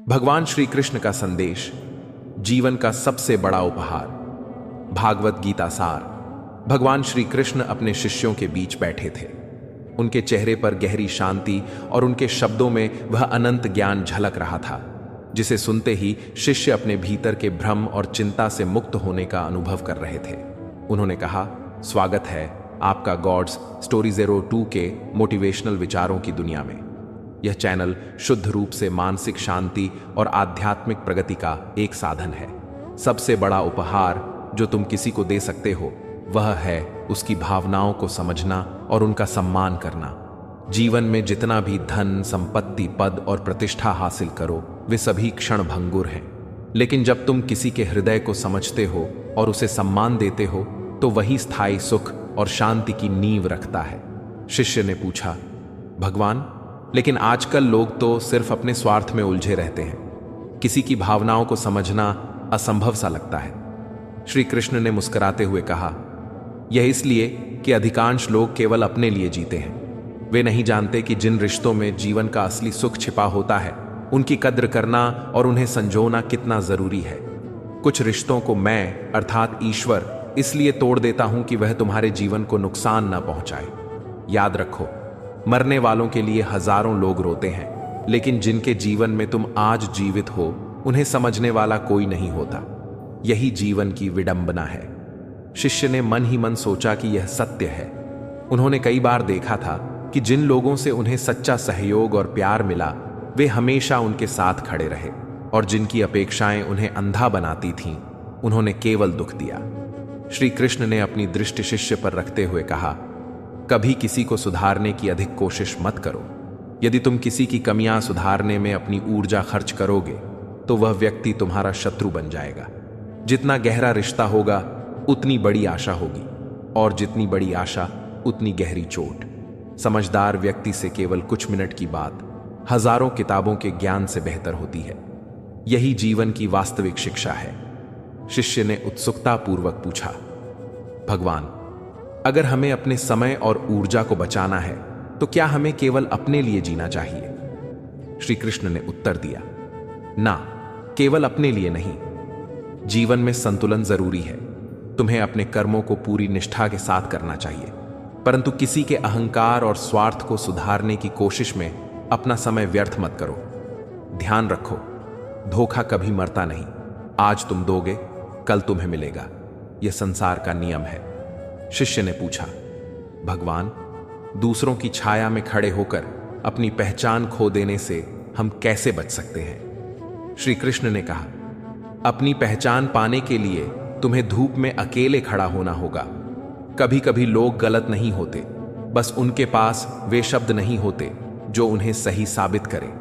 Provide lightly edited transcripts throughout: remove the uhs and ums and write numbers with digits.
भगवान श्री कृष्ण का संदेश, जीवन का सबसे बड़ा उपहार। भागवत गीता सार। भगवान श्री कृष्ण अपने शिष्यों के बीच बैठे थे। उनके चेहरे पर गहरी शांति और उनके शब्दों में वह अनंत ज्ञान झलक रहा था, जिसे सुनते ही शिष्य अपने भीतर के भ्रम और चिंता से मुक्त होने का अनुभव कर रहे थे। उन्होंने कहा, स्वागत है आपका गॉड्स स्टोरी 02 के मोटिवेशनल विचारों की दुनिया में। यह चैनल शुद्ध रूप से मानसिक शांति और आध्यात्मिक प्रगति का एक साधन है। सबसे बड़ा उपहार जो तुम किसी को दे सकते हो वह है उसकी भावनाओं को समझना और उनका सम्मान करना। जीवन में जितना भी धन, संपत्ति, पद और प्रतिष्ठा हासिल करो वे सभी क्षण भंगुर हैं, लेकिन जब तुम किसी के हृदय को समझते हो और उसे सम्मान देते हो तो वही स्थायी सुख और शांति की नींव रखता है। शिष्य ने पूछा, भगवान, लेकिन आजकल लोग तो सिर्फ अपने स्वार्थ में उलझे रहते हैं। किसी की भावनाओं को समझना असंभव सा लगता है। श्री कृष्ण ने मुस्कुराते हुए कहा, यह इसलिए कि अधिकांश लोग केवल अपने लिए जीते हैं। वे नहीं जानते कि जिन रिश्तों में जीवन का असली सुख छिपा होता है उनकी कद्र करना और उन्हें संजोना कितना जरूरी है। कुछ रिश्तों को मैं अर्थात ईश्वर इसलिए तोड़ देता हूं कि वह तुम्हारे जीवन को नुकसान न पहुंचाए। याद रखो, मरने वालों के लिए हजारों लोग रोते हैं, लेकिन जिनके जीवन में तुम आज जीवित हो उन्हें समझने वाला कोई नहीं होता। यही जीवन की विडंबना है। शिष्य ने मन ही मन सोचा कि यह सत्य है। उन्होंने कई बार देखा था कि जिन लोगों से उन्हें सच्चा सहयोग और प्यार मिला वे हमेशा उनके साथ खड़े रहे, और जिनकी अपेक्षाएं उन्हें अंधा बनाती थीं उन्होंने केवल दुख दिया। श्री कृष्ण ने अपनी दृष्टि शिष्य पर रखते हुए कहा, कभी किसी को सुधारने की अधिक कोशिश मत करो। यदि तुम किसी की कमियां सुधारने में अपनी ऊर्जा खर्च करोगे तो वह व्यक्ति तुम्हारा शत्रु बन जाएगा। जितना गहरा रिश्ता होगा उतनी बड़ी आशा होगी, और जितनी बड़ी आशा उतनी गहरी चोट। समझदार व्यक्ति से केवल कुछ मिनट की बात हजारों किताबों के ज्ञान से बेहतर होती है। यही जीवन की वास्तविक शिक्षा है। शिष्य ने उत्सुकता पूर्वक पूछा, भगवान, अगर हमें अपने समय और ऊर्जा को बचाना है तो क्या हमें केवल अपने लिए जीना चाहिए? श्री कृष्ण ने उत्तर दिया, ना, केवल अपने लिए नहीं। जीवन में संतुलन जरूरी है। तुम्हें अपने कर्मों को पूरी निष्ठा के साथ करना चाहिए, परंतु किसी के अहंकार और स्वार्थ को सुधारने की कोशिश में अपना समय व्यर्थ मत करो। ध्यान रखो, धोखा कभी मरता नहीं। आज तुम दोगे, कल तुम्हें मिलेगा। यह संसार का नियम है। शिष्य ने पूछा, भगवान, दूसरों की छाया में खड़े होकर अपनी पहचान खो देने से हम कैसे बच सकते हैं? श्री कृष्ण ने कहा, अपनी पहचान पाने के लिए तुम्हें धूप में अकेले खड़ा होना होगा। कभी कभी लोग गलत नहीं होते, बस उनके पास वे शब्द नहीं होते जो उन्हें सही साबित करें।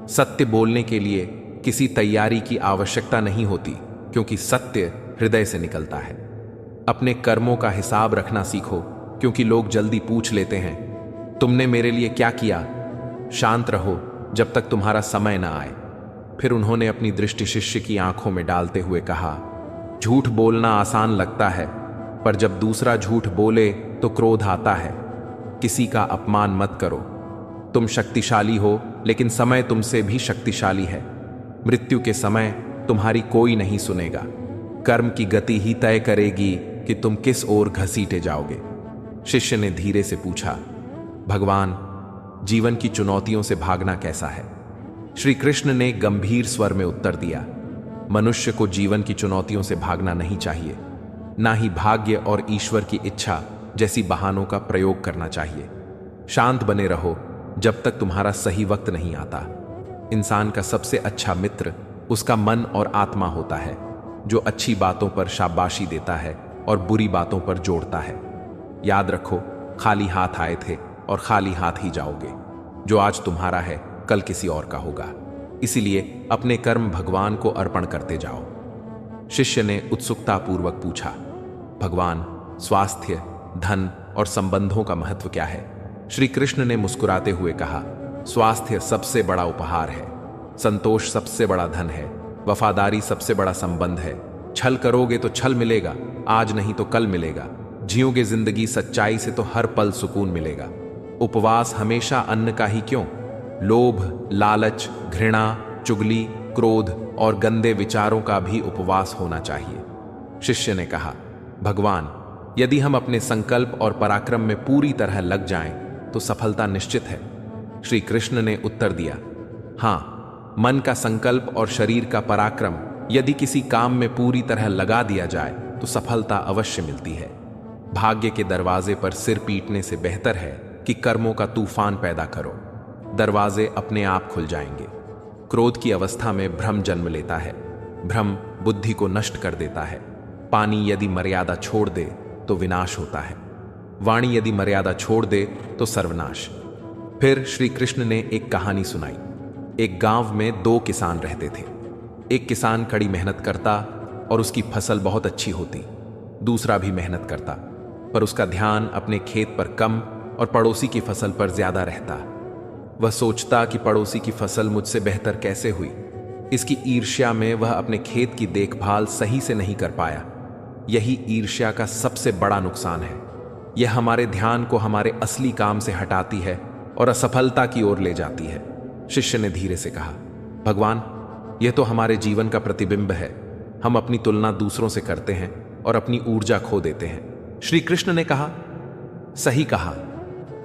सत्य बोलने के लिए किसी तैयारी की आवश्यकता नहीं होती, क्योंकि सत्य हृदय से निकलता है। अपने कर्मों का हिसाब रखना सीखो, क्योंकि लोग जल्दी पूछ लेते हैं, तुमने मेरे लिए क्या किया? शांत रहो जब तक तुम्हारा समय ना आए। फिर उन्होंने अपनी दृष्टि शिष्य की आंखों में डालते हुए कहा, झूठ बोलना आसान लगता है, पर जब दूसरा झूठ बोले तो क्रोध आता है। किसी का अपमान मत करो। तुम शक्तिशाली हो, लेकिन समय तुमसे भी शक्तिशाली है। मृत्यु के समय तुम्हारी कोई नहीं सुनेगा। कर्म की गति ही तय करेगी कि तुम किस ओर घसीटे जाओगे। शिष्य ने धीरे से पूछा, भगवान, जीवन की चुनौतियों से भागना कैसा है? श्री कृष्ण ने गंभीर स्वर में उत्तर दिया, मनुष्य को जीवन की चुनौतियों से भागना नहीं चाहिए, ना ही भाग्य और ईश्वर की इच्छा जैसी बहानों का प्रयोग करना चाहिए। शांत बने रहो जब तक तुम्हारा सही वक्त नहीं आता। इंसान का सबसे अच्छा मित्र उसका मन और आत्मा होता है, जो अच्छी बातों पर शाबाशी देता है और बुरी बातों पर जोड़ता है। याद रखो, खाली हाथ आए थे और खाली हाथ ही जाओगे। जो आज तुम्हारा है कल किसी और का होगा। इसीलिए अपने कर्म भगवान को अर्पण करते जाओ। शिष्य ने उत्सुकता पूर्वक पूछा, भगवान, स्वास्थ्य, धन और संबंधों का महत्व क्या है? श्री कृष्ण ने मुस्कुराते हुए कहा, स्वास्थ्य सबसे बड़ा उपहार है, संतोष सबसे बड़ा धन है, वफादारी सबसे बड़ा संबंध है। छल करोगे तो छल मिलेगा, आज नहीं तो कल मिलेगा। जियोगे जिंदगी सच्चाई से तो हर पल सुकून मिलेगा। उपवास हमेशा अन्न का ही क्यों, लोभ, लालच, घृणा चुगली, क्रोध और गंदे विचारों का भी उपवास होना चाहिए। शिष्य ने कहा, भगवान, यदि हम अपने संकल्प और पराक्रम में पूरी तरह लग जाएं, तो सफलता निश्चित है। श्री कृष्ण ने उत्तर दिया, हाँ, मन का संकल्प और शरीर का पराक्रम यदि किसी काम में पूरी तरह लगा दिया जाए तो सफलता अवश्य मिलती है। भाग्य के दरवाजे पर सिर पीटने से बेहतर है कि कर्मों का तूफान पैदा करो। दरवाजे अपने आप खुल जाएंगे। क्रोध की अवस्था में भ्रम जन्म लेता है। भ्रम बुद्धि को नष्ट कर देता है। पानी यदि मर्यादा छोड़ दे तो विनाश होता है। वाणी यदि मर्यादा छोड़ दे तो सर्वनाश। फिर श्री कृष्ण ने एक कहानी सुनाई। एक गांव में दो किसान रहते थे। एक किसान कड़ी मेहनत करता और उसकी फसल बहुत अच्छी होती। दूसरा भी मेहनत करता, पर उसका ध्यान अपने खेत पर कम और पड़ोसी की फसल पर ज्यादा रहता। वह सोचता कि पड़ोसी की फसल मुझसे बेहतर कैसे हुई। इसकी ईर्ष्या में वह अपने खेत की देखभाल सही से नहीं कर पाया। यही ईर्ष्या का सबसे बड़ा नुकसान है। यह हमारे ध्यान को हमारे असली काम से हटाती है और असफलता की ओर ले जाती है। शिष्य ने धीरे से कहा, भगवान, यह तो हमारे जीवन का प्रतिबिंब है। हम अपनी तुलना दूसरों से करते हैं और अपनी ऊर्जा खो देते हैं। श्री कृष्ण ने कहा, सही कहा,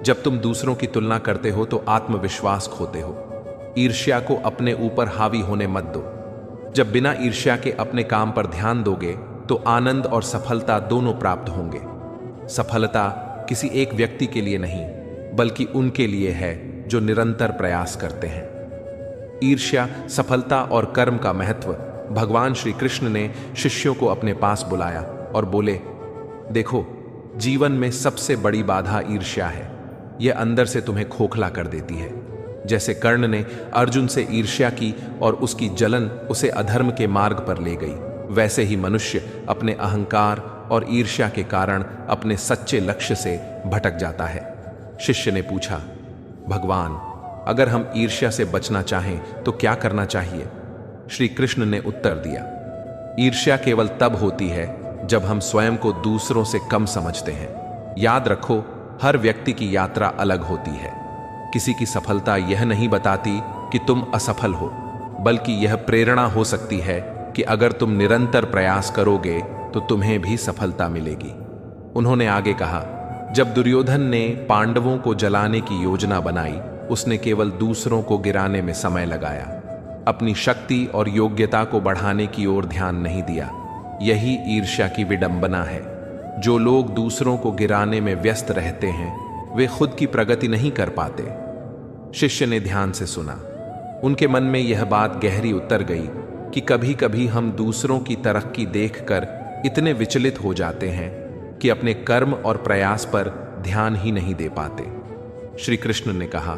जब तुम दूसरों की तुलना करते हो तो आत्मविश्वास खोते हो। ईर्ष्या को अपने ऊपर हावी होने मत दो। जब बिना ईर्ष्या के अपने काम पर ध्यान दोगे तो आनंद और सफलता दोनों प्राप्त होंगे। सफलता किसी एक व्यक्ति के लिए नहीं, बल्कि उनके लिए है जो निरंतर प्रयास करते हैं। ईर्ष्या, सफलता और कर्म का महत्व भगवान श्री कृष्ण ने शिष्यों को अपने पास बुलाया और बोले, देखो, जीवन में सबसे बड़ी बाधा ईर्ष्या है। यह अंदर से तुम्हें खोखला कर देती है। जैसे कर्ण ने अर्जुन से ईर्ष्या की और उसकी जलन उसे अधर्म के मार्ग पर ले गई, वैसे ही मनुष्य अपने अहंकार और ईर्ष्या के कारण अपने सच्चे लक्ष्य से भटक जाता है। शिष्य ने पूछा, भगवान, अगर हम ईर्ष्या से बचना चाहें तो क्या करना चाहिए? श्री कृष्ण ने उत्तर दिया, ईर्ष्या केवल तब होती है जब हम स्वयं को दूसरों से कम समझते हैं। याद रखो, हर व्यक्ति की यात्रा अलग होती है। किसी की सफलता यह नहीं बताती कि तुम असफल हो, बल्कि यह प्रेरणा हो सकती है कि अगर तुम निरंतर प्रयास करोगे तो तुम्हें भी सफलता मिलेगी। उन्होंने आगे कहा, जब दुर्योधन ने पांडवों को जलाने की योजना बनाई, उसने केवल दूसरों को गिराने में समय लगाया, अपनी शक्ति और योग्यता को बढ़ाने की ओर ध्यान नहीं दिया। यही ईर्ष्या की विडंबना है। जो लोग दूसरों को गिराने में व्यस्त रहते हैं, वे खुद की प्रगति नहीं कर पाते। शिष्य ने ध्यान से सुना। उनके मन में यह बात गहरी उतर गई कि कभी कभी हम दूसरों की तरक्की देखकर इतने विचलित हो जाते हैं कि अपने कर्म और प्रयास पर ध्यान ही नहीं दे पाते। श्री कृष्ण ने कहा,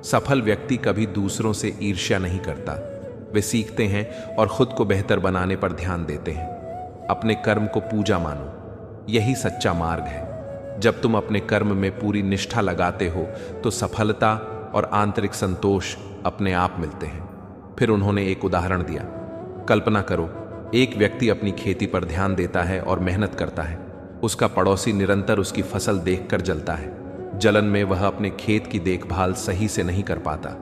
सफल व्यक्ति कभी दूसरों से ईर्ष्या नहीं करता। वे सीखते हैं और खुद को बेहतर बनाने पर ध्यान देते हैं। अपने कर्म को पूजा मानो, यही सच्चा मार्ग है। जब तुम अपने कर्म में पूरी निष्ठा लगाते हो तो सफलता और आंतरिक संतोष अपने आप मिलते हैं। फिर उन्होंने एक उदाहरण दिया। कल्पना करो, एक व्यक्ति अपनी खेती पर ध्यान देता है और मेहनत करता है। उसका पड़ोसी निरंतर उसकी फसल देखकर जलता है। जलन में वह अपने खेत की देखभाल सही से नहीं कर पाता।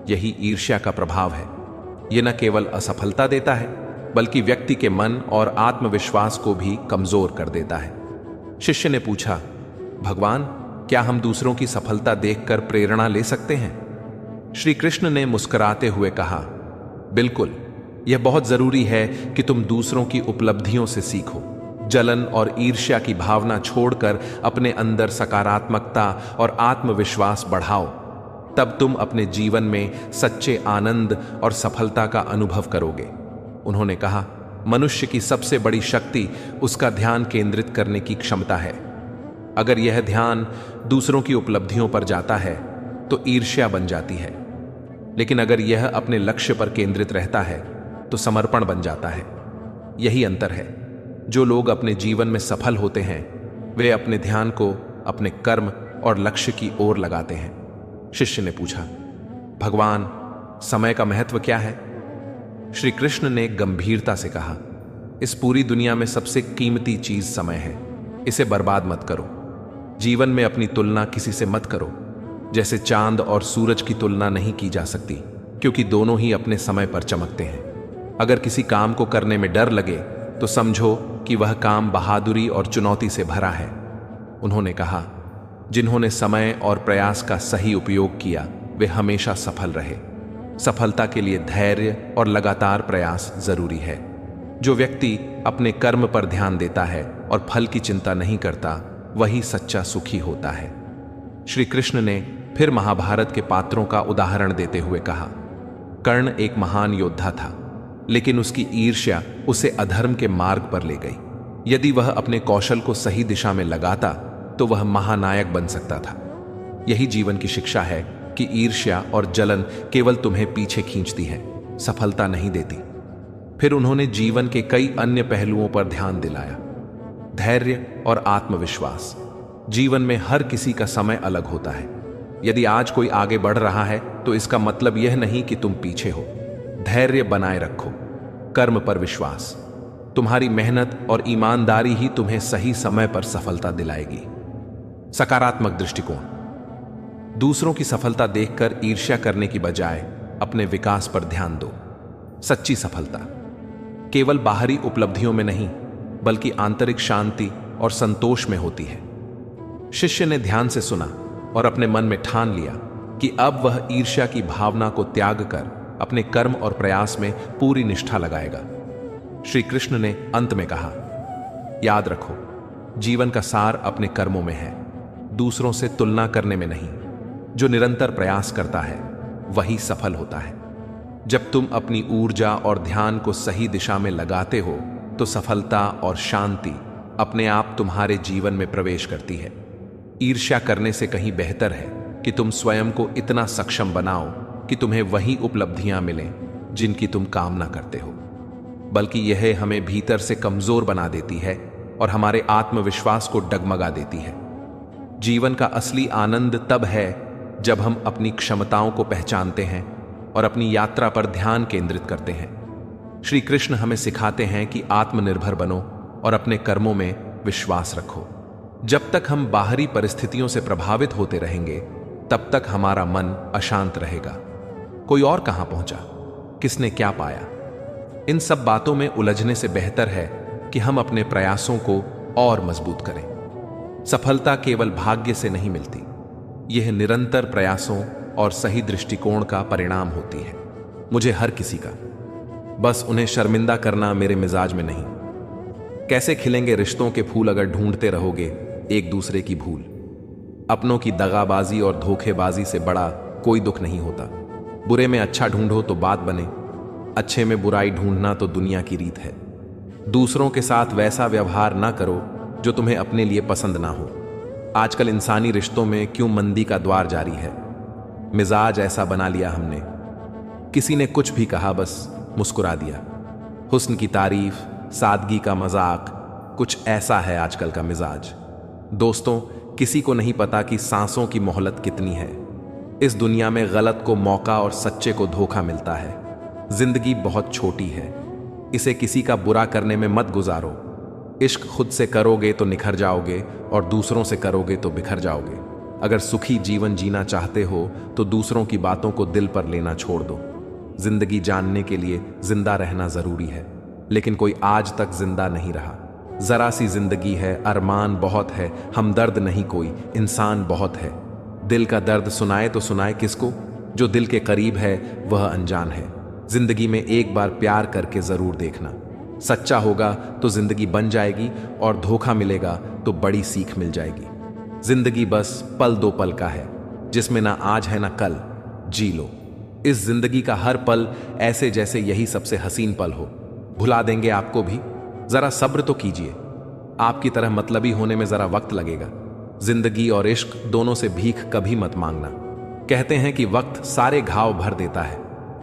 यही ईर्ष्या का प्रभाव है। यह न केवल असफलता देता है, बल्कि व्यक्ति के मन और आत्मविश्वास को भी कमजोर कर देता है। शिष्य ने पूछा, भगवान, क्या हम दूसरों की सफलता देखकर प्रेरणा ले सकते हैं? श्री कृष्ण ने मुस्कुराते हुए कहा, बिल्कुल, यह बहुत जरूरी है कि तुम दूसरों की उपलब्धियों से सीखो। जलन और ईर्ष्या की भावना छोड़कर अपने अंदर सकारात्मकता और आत्मविश्वास बढ़ाओ। तब तुम अपने जीवन में सच्चे आनंद और सफलता का अनुभव करोगे। उन्होंने कहा, मनुष्य की सबसे बड़ी शक्ति उसका ध्यान केंद्रित करने की क्षमता है। अगर यह ध्यान दूसरों की उपलब्धियों पर जाता है तो ईर्ष्या बन जाती है, लेकिन अगर यह अपने लक्ष्य पर केंद्रित रहता है तो समर्पण बन जाता है। यही अंतर है। जो लोग अपने जीवन में सफल होते हैं, वे अपने ध्यान को अपने कर्म और लक्ष्य की ओर लगाते हैं। शिष्य ने पूछा, भगवान, समय का महत्व क्या है? श्री कृष्ण ने गंभीरता से कहा, इस पूरी दुनिया में सबसे कीमती चीज समय है। इसे बर्बाद मत करो। जीवन में अपनी तुलना किसी से मत करो। जैसे चांद और सूरज की तुलना नहीं की जा सकती, क्योंकि दोनों ही अपने समय पर चमकते हैं। अगर किसी काम को करने में डर लगे तो समझो कि वह काम बहादुरी और चुनौती से भरा है। उन्होंने कहा, जिन्होंने समय और प्रयास का सही उपयोग किया वे हमेशा सफल रहे। सफलता के लिए धैर्य और लगातार प्रयास जरूरी है। जो व्यक्ति अपने कर्म पर ध्यान देता है और फल की चिंता नहीं करता, वही सच्चा सुखी होता है। श्री कृष्ण ने फिर महाभारत के पात्रों का उदाहरण देते हुए कहा, कर्ण एक महान योद्धा था, लेकिन उसकी ईर्ष्या उसे अधर्म के मार्ग पर ले गई। यदि वह अपने कौशल को सही दिशा में लगाता तो वह महानायक बन सकता था। यही जीवन की शिक्षा है कि ईर्ष्या और जलन केवल तुम्हें पीछे खींचती है, सफलता नहीं देती। फिर उन्होंने जीवन के कई अन्य पहलुओं पर ध्यान दिलाया। धैर्य और आत्मविश्वास। जीवन में हर किसी का समय अलग होता है। यदि आज कोई आगे बढ़ रहा है तो इसका मतलब यह नहीं कि तुम पीछे हो। धैर्य बनाए रखो, कर्म पर विश्वास। तुम्हारी मेहनत और ईमानदारी ही तुम्हें सही समय पर सफलता दिलाएगी। सकारात्मक दृष्टिकोण। दूसरों की सफलता देखकर ईर्ष्या करने की बजाय अपने विकास पर ध्यान दो। सच्ची सफलता केवल बाहरी उपलब्धियों में नहीं, बल्कि आंतरिक शांति और संतोष में होती है। शिष्य ने ध्यान से सुना और अपने मन में ठान लिया कि अब वह ईर्ष्या की भावना को त्याग कर अपने कर्म और प्रयास में पूरी निष्ठा लगाएगा। श्री कृष्ण ने अंत में कहा, याद रखो, जीवन का सार अपने कर्मों में है, दूसरों से तुलना करने में नहीं। जो निरंतर प्रयास करता है वही सफल होता है। जब तुम अपनी ऊर्जा और ध्यान को सही दिशा में लगाते हो तो सफलता और शांति अपने आप तुम्हारे जीवन में प्रवेश करती है। ईर्ष्या करने से कहीं बेहतर है कि तुम स्वयं को इतना सक्षम बनाओ कि तुम्हें वही उपलब्धियां मिलें जिनकी तुम कामना करते हो। बल्कि यह हमें भीतर से कमजोर बना देती है और हमारे आत्मविश्वास को डगमगा देती है। जीवन का असली आनंद तब है जब हम अपनी क्षमताओं को पहचानते हैं और अपनी यात्रा पर ध्यान केंद्रित करते हैं। श्री कृष्ण हमें सिखाते हैं कि आत्मनिर्भर बनो और अपने कर्मों में विश्वास रखो। जब तक हम बाहरी परिस्थितियों से प्रभावित होते रहेंगे, तब तक हमारा मन अशांत रहेगा। कोई और कहां पहुंचा, किसने क्या पाया, इन सब बातों में उलझने से बेहतर है कि हम अपने प्रयासों को और मजबूत करें। सफलता केवल भाग्य से नहीं मिलती, यह निरंतर प्रयासों और सही दृष्टिकोण का परिणाम होती है। मुझे हर किसी का, बस उन्हें शर्मिंदा करना मेरे मिजाज में नहीं। कैसे खिलेंगे रिश्तों के फूल अगर ढूंढते रहोगे एक दूसरे की भूल। अपनों की दगाबाजी और धोखेबाजी से बड़ा कोई दुख नहीं होता। बुरे में अच्छा ढूंढो तो बात बने, अच्छे में बुराई ढूंढना तो दुनिया की रीत है। दूसरों के साथ वैसा व्यवहार ना करो जो तुम्हें अपने लिए पसंद ना हो। आजकल इंसानी रिश्तों में क्यों मंदी का द्वार जारी है। मिजाज ऐसा बना लिया हमने, किसी ने कुछ भी कहा बस मुस्कुरा दिया। हुस्न की तारीफ, सादगी का मजाक, कुछ ऐसा है आजकल का मिजाज। दोस्तों, किसी को नहीं पता कि सांसों की मोहलत कितनी है। इस दुनिया में गलत को मौका और सच्चे को धोखा मिलता है। जिंदगी बहुत छोटी है, इसे किसी का बुरा करने में मत गुजारो। इश्क खुद से करोगे तो निखर जाओगे और दूसरों से करोगे तो बिखर जाओगे। अगर सुखी जीवन जीना चाहते हो तो दूसरों की बातों को दिल पर लेना छोड़ दो। जिंदगी जानने के लिए जिंदा रहना जरूरी है, लेकिन कोई आज तक जिंदा नहीं रहा। जरा सी जिंदगी है, अरमान बहुत है, हमदर्द नहीं कोई, इंसान बहुत है। दिल का दर्द सुनाए तो सुनाए किसको, जो दिल के करीब है वह अनजान है। जिंदगी में एक बार प्यार करके जरूर देखना, सच्चा होगा तो जिंदगी बन जाएगी और धोखा मिलेगा तो बड़ी सीख मिल जाएगी। जिंदगी बस पल दो पल का है, जिसमें ना आज है ना कल। जी लो इस जिंदगी का हर पल ऐसे जैसे यही सबसे हसीन पल हो। भुला देंगे आपको भी, जरा सब्र तो कीजिए। आपकी तरह मतलबी होने में जरा वक्त लगेगा। जिंदगी और इश्क दोनों से भीख कभी मत मांगना। कहते हैं कि वक्त सारे घाव भर देता है,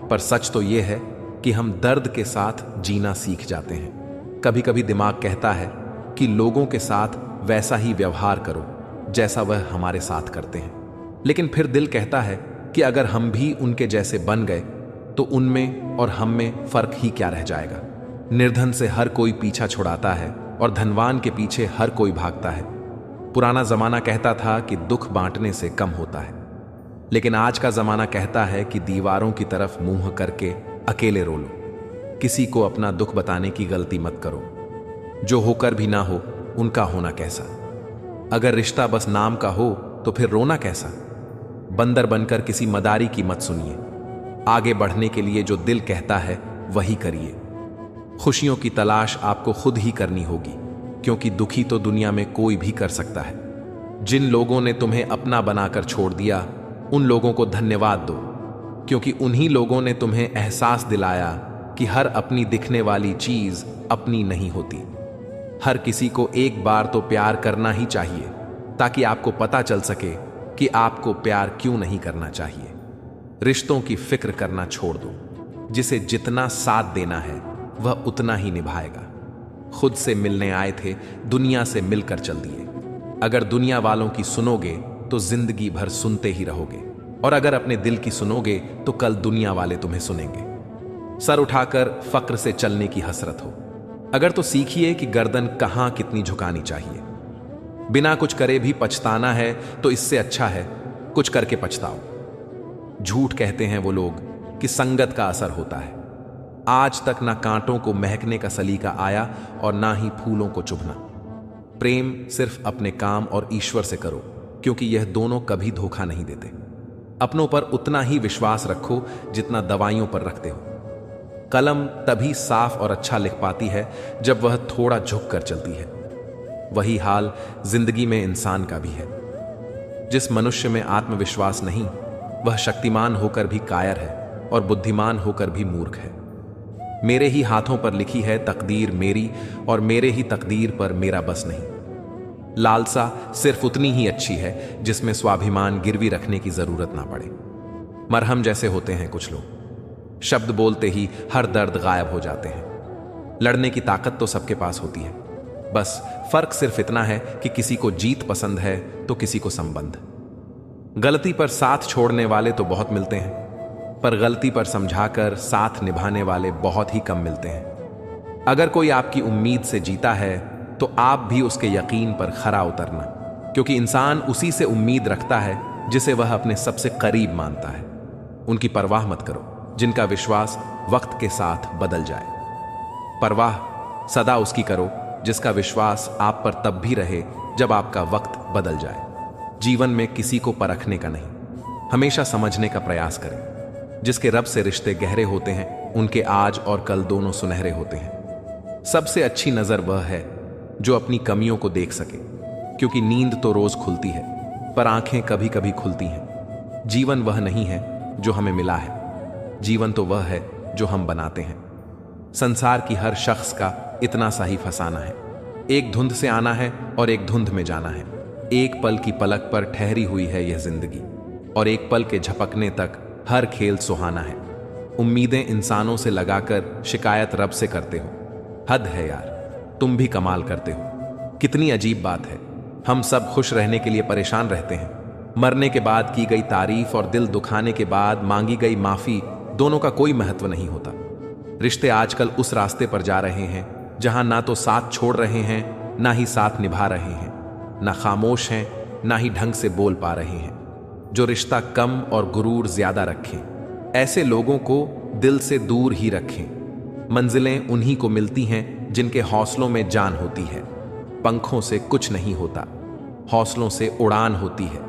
पर सच तो यह है कि हम दर्द के साथ जीना सीख जाते हैं। कभी कभी दिमाग कहता है कि लोगों के साथ वैसा ही व्यवहार करो जैसा वह हमारे साथ करते हैं, लेकिन फिर दिल कहता है कि अगर हम भी उनके जैसे बन गए तो उनमें और हम में फर्क ही क्या रह जाएगा। निर्धन से हर कोई पीछा छुड़ाता है और धनवान के पीछे हर कोई भागता है। पुराना जमाना कहता था कि दुख बांटने से कम होता है। लेकिन आज का जमाना कहता है कि दीवारों की तरफ मुंह करके अकेले रो लो। किसी को अपना दुख बताने की गलती मत करो। जो होकर भी ना हो उनका होना कैसा। अगर रिश्ता बस नाम का हो तो फिर रोना कैसा। बंदर बनकर किसी मदारी की मत सुनिए। आगे बढ़ने के लिए जो दिल कहता है वही करिए। खुशियों की तलाश आपको खुद ही करनी होगी, क्योंकि दुखी तो दुनिया में कोई भी कर सकता है। जिन लोगों ने तुम्हें अपना बनाकर छोड़ दिया उन लोगों को धन्यवाद दो, क्योंकि उन्हीं लोगों ने तुम्हें एहसास दिलाया कि हर अपनी दिखने वाली चीज अपनी नहीं होती। हर किसी को एक बार तो प्यार करना ही चाहिए, ताकि आपको पता चल सके कि आपको प्यार क्यों नहीं करना चाहिए। रिश्तों की फिक्र करना छोड़ दो। जिसे जितना साथ देना है वह उतना ही निभाएगा। खुद से मिलने आए थे, दुनिया से मिलकर चल दिए। अगर दुनिया वालों की सुनोगे तो जिंदगी भर सुनते ही रहोगे, और अगर अपने दिल की सुनोगे तो कल दुनिया वाले तुम्हें सुनेंगे। सर उठाकर फक्र से चलने की हसरत हो अगर तो सीखिए कि गर्दन कहां कितनी झुकानी चाहिए। बिना कुछ करे भी पछताना है तो इससे अच्छा है कुछ करके पछताओ। झूठ कहते हैं वो लोग कि संगत का असर होता है। आज तक ना कांटों को महकने का सलीका आया और ना ही फूलों को चुभना। प्रेम सिर्फ अपने काम और ईश्वर से करो, क्योंकि यह दोनों कभी धोखा नहीं देते। अपनों पर उतना ही विश्वास रखो जितना दवाइयों पर रखते हो। कलम तभी साफ और अच्छा लिख पाती है जब वह थोड़ा झुक कर चलती है। वही हाल जिंदगी में इंसान का भी है। जिस मनुष्य में आत्मविश्वास नहीं, वह शक्तिमान होकर भी कायर है और बुद्धिमान होकर भी मूर्ख है। मेरे ही हाथों पर लिखी है तकदीर मेरी, और मेरे ही तकदीर पर मेरा बस नहीं। लालसा सिर्फ उतनी ही अच्छी है जिसमें स्वाभिमान गिरवी रखने की जरूरत ना पड़े। मरहम जैसे होते हैं कुछ लोग, शब्द बोलते ही हर दर्द गायब हो जाते हैं। लड़ने की ताकत तो सबके पास होती है, बस फर्क सिर्फ इतना है कि किसी को जीत पसंद है तो किसी को संबंध। गलती पर साथ छोड़ने वाले तो बहुत मिलते हैं, पर गलती पर समझाकर साथ निभाने वाले बहुत ही कम मिलते हैं। अगर कोई आपकी उम्मीद से जीता है तो आप भी उसके यकीन पर खरा उतरना, क्योंकि इंसान उसी से उम्मीद रखता है जिसे वह अपने सबसे करीब मानता है। उनकी परवाह मत करो जिनका विश्वास वक्त के साथ बदल जाए। परवाह सदा उसकी करो जिसका विश्वास आप पर तब भी रहे जब आपका वक्त बदल जाए। जीवन में किसी को परखने का नहीं, हमेशा समझने का प्रयास करें। जिसके रब से रिश्ते गहरे होते हैं उनके आज और कल दोनों सुनहरे होते हैं। सबसे अच्छी नजर वह है जो अपनी कमियों को देख सके, क्योंकि नींद तो रोज खुलती है पर आंखें कभी कभी खुलती हैं। जीवन वह नहीं है जो हमें मिला है, जीवन तो वह है जो हम बनाते हैं। संसार की हर शख्स का इतना सा ही फसाना है। एक धुंध से आना है और एक धुंध में जाना है। एक पल की पलक पर ठहरी हुई है यह जिंदगी, और एक पल के झपकने तक हर खेल सुहाना है। उम्मीदें इंसानों से लगाकर शिकायत रब से करते हो। हद है यार, तुम भी कमाल करते हो। कितनी अजीब बात है, हम सब खुश रहने के लिए परेशान रहते हैं। मरने के बाद की गई तारीफ और दिल दुखाने के बाद मांगी गई माफी, दोनों का कोई महत्व नहीं होता। रिश्ते आजकल उस रास्ते पर जा रहे हैं जहां ना तो साथ छोड़ रहे हैं, ना ही साथ निभा रहे हैं, ना खामोश हैं, ना ही ढंग से बोल पा रहे हैं। जो रिश्ता कम और गुरूर ज्यादा रखें, ऐसे लोगों को दिल से दूर ही रखें। मंजिलें उन्हीं को मिलती हैं जिनके हौसलों में जान होती है। पंखों से कुछ नहीं होता, हौसलों से उड़ान होती है।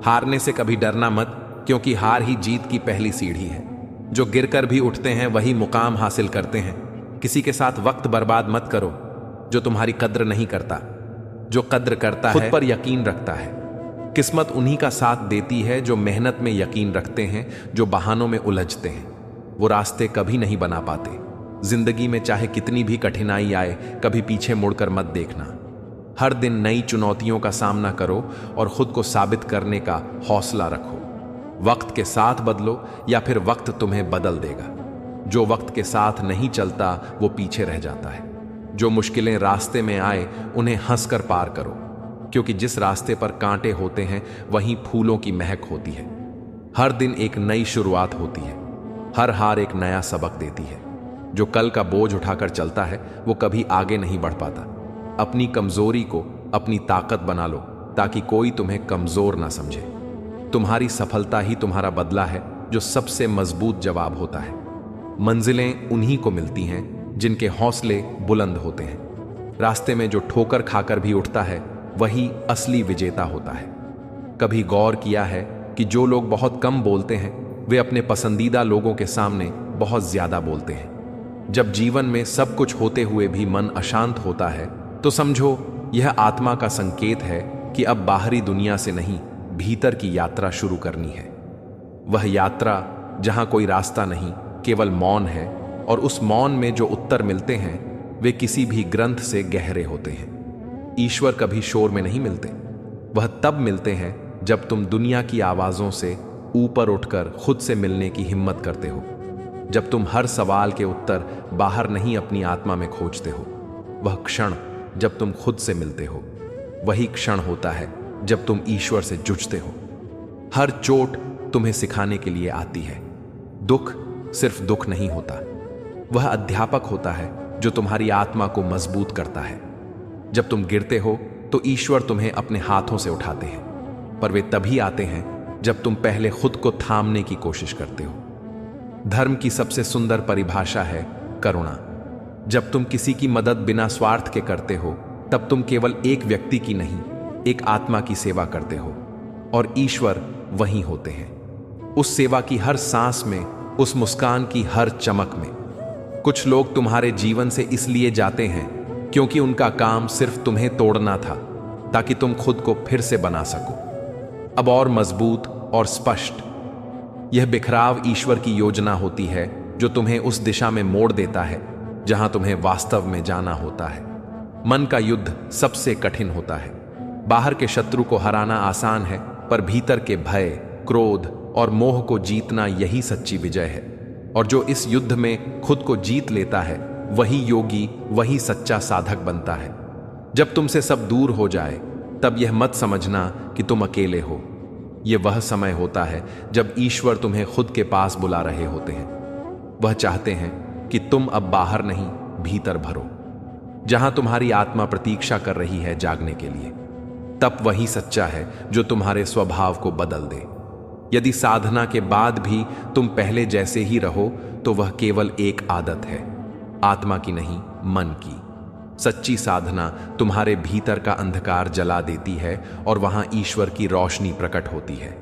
हारने से कभी डरना मत, क्योंकि हार ही जीत की पहली सीढ़ी है। जो गिरकर भी उठते हैं वही मुकाम हासिल करते हैं। किसी के साथ वक्त बर्बाद मत करो जो तुम्हारी कद्र नहीं करता। जो कद्र करता है खुद पर यकीन रखता है। किस्मत उन्हीं का साथ देती है जो मेहनत में यकीन रखते हैं, जो बहानों में उलझते हैं। वो रास्ते कभी नहीं बना पाते। जिंदगी में चाहे कितनी भी कठिनाई आए, कभी पीछे मुड़कर मत देखना। हर दिन नई चुनौतियों का सामना करो और खुद को साबित करने का हौसला रखो। वक्त के साथ बदलो या फिर वक्त तुम्हें बदल देगा। जो वक्त के साथ नहीं चलता वो पीछे रह जाता है। जो मुश्किलें रास्ते में आए उन्हें हंसकर पार करो, क्योंकि जिस रास्ते पर कांटे होते हैं वहीं फूलों की महक होती है। हर दिन एक नई शुरुआत होती है। हर हार एक नया सबक देती है। जो कल का बोझ उठाकर चलता है वो कभी आगे नहीं बढ़ पाता। अपनी कमजोरी को अपनी ताकत बना लो, ताकि कोई तुम्हें कमजोर ना समझे। तुम्हारी सफलता ही तुम्हारा बदला है, जो सबसे मजबूत जवाब होता है। मंजिलें उन्हीं को मिलती हैं जिनके हौसले बुलंद होते हैं। रास्ते में जो ठोकर खाकर भी उठता है वही असली विजेता होता है। कभी गौर किया है कि जो लोग बहुत कम बोलते हैं वे अपने पसंदीदा लोगों के सामने बहुत ज्यादा बोलते हैं। जब जीवन में सब कुछ होते हुए भी मन अशांत होता है तो समझो यह आत्मा का संकेत है कि अब बाहरी दुनिया से नहीं, भीतर की यात्रा शुरू करनी है। वह यात्रा जहां कोई रास्ता नहीं, केवल मौन है, और उस मौन में जो उत्तर मिलते हैं वे किसी भी ग्रंथ से गहरे होते हैं। ईश्वर कभी शोर में नहीं मिलते, वह तब मिलते हैं जब तुम दुनिया की आवाजों से ऊपर उठकर खुद से मिलने की हिम्मत करते हो। जब तुम हर सवाल के उत्तर बाहर नहीं अपनी आत्मा में खोजते हो। वह क्षण जब तुम खुद से मिलते हो वही क्षण होता है जब तुम ईश्वर से जुझते हो। हर चोट तुम्हें सिखाने के लिए आती है। दुख सिर्फ दुख नहीं होता, वह अध्यापक होता है जो तुम्हारी आत्मा को मजबूत करता है। जब तुम गिरते हो तो ईश्वर तुम्हें अपने हाथों से उठाते हैं, पर वे तभी आते हैं जब तुम पहले खुद को थामने की कोशिश करते हो। धर्म की सबसे सुंदर परिभाषा है करुणा। जब तुम किसी की मदद बिना स्वार्थ के करते हो तब तुम केवल एक व्यक्ति की नहीं, एक आत्मा की सेवा करते हो, और ईश्वर वहीं होते हैं। उस सेवा की हर सांस में, उस मुस्कान की हर चमक में। कुछ लोग तुम्हारे जीवन से इसलिए जाते हैं क्योंकि उनका काम सिर्फ तुम्हें तोड़ना था ताकि तुम खुद को फिर से बना सको, अब और मजबूत और स्पष्ट। यह बिखराव ईश्वर की योजना होती है जो तुम्हें उस दिशा में मोड़ देता है जहां तुम्हें वास्तव में जाना होता है। मन का युद्ध सबसे कठिन होता है। बाहर के शत्रु को हराना आसान है, पर भीतर के भय, क्रोध और मोह को जीतना यही सच्ची विजय है। और जो इस युद्ध में खुद को जीत लेता है वही योगी, वही सच्चा साधक बनता है। जब तुमसे सब दूर हो जाए तब यह मत समझना कि तुम अकेले हो। यह वह समय होता है जब ईश्वर तुम्हें खुद के पास बुला रहे होते हैं। वह चाहते हैं कि तुम अब बाहर नहीं, भीतर भरो, जहां तुम्हारी आत्मा प्रतीक्षा कर रही है जागने के लिए। तप वही सच्चा है जो तुम्हारे स्वभाव को बदल दे। यदि साधना के बाद भी तुम पहले जैसे ही रहो तो वह केवल एक आदत है, आत्मा की नहीं, मन की। सच्ची साधना तुम्हारे भीतर का अंधकार जला देती है और वहां ईश्वर की रोशनी प्रकट होती है।